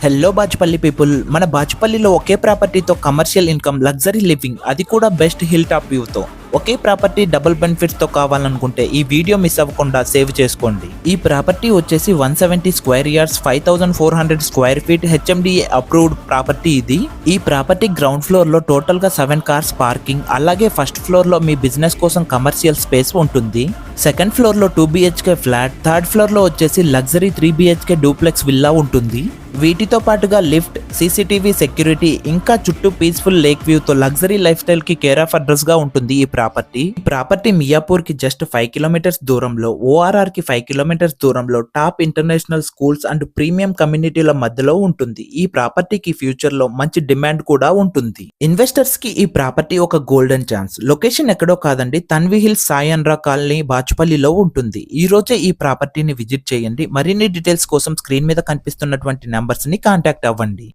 Hello Bachupally people, మన బాచుపల్లిలో ఒకే ప్రాపర్టీతో commercial income, luxury living, అది కూడా బెస్ట్ హిల్ టాప్ వ్యూతో ఒకే ప్రాపర్టీ డబుల్ బెనిఫిట్స్ తో కావాలనుకుంటే ఈ వీడియో మిస్ అవ్వకుండా సేవ్ చేసుకోండి. ఈ ప్రాపర్టీ వచ్చేసి 170 square yards, 5400 square feet, HMDA approved property ఇది. ఈ ప్రాపర్టీ గ్రౌండ్ ఫ్లోర్ లో టోటల్ గా 7 కార్స్ పార్కింగ్, అలాగే ఫస్ట్ ఫ్లోర్ లో మీ బిజినెస్ కోసం కమర్షియల్ స్పేస్ ఉంటుంది. సెకండ్ ఫ్లోర్ లో 2 BHK ఫ్లాట్, థర్డ్ ఫ్లోర్ లో వచ్చేసి లగ్జరీ 3 BHK డూప్లెక్స్ విల్లా ఉంటుంది. వీటితో పాటుగా లిఫ్ట్, సీసీటీవీ సెక్యూరిటీ, ఇంకా చుట్టూ పీస్ఫుల్ లేక్ వ్యూతో లగ్జరీ లైఫ్ స్టైల్ కి కేర్ ఆఫ్ అడ్రస్ గా ఉంటుంది ఈ ప్రాపర్టీ మియాపూర్ కి జస్ట్ 5 కిలోమీటర్స్ దూరంలో, ఓఆర్ఆర్ కి 5 కిలోమీటర్స్ దూరంలో top international schools and premium కమ్యూనిటీల మధ్యలో ఉంటుంది. ఈ ప్రాపర్టీకి ఫ్యూచర్ లో మంచి డిమాండ్ కూడా ఉంటుంది. ఇన్వెస్టర్స్ కి ఈ ప్రాపర్టీ ఒక గోల్డెన్ ఛాన్స్. లొకేషన్ ఎక్కడో కాదండి, తన్వి హిల్స్ సాయండ్రా కాలనీ బాచుపల్లిలో ఉంటుంది. ఈ రోజే ఈ ప్రాపర్టీని విజిట్ చేయండి. మరిన్ని డీటెయిల్స్ కోసం స్క్రీన్ మీద కనిపిస్తున్నటువంటి నంబర్స్ ని కాంటాక్ట్ అవ్వండి.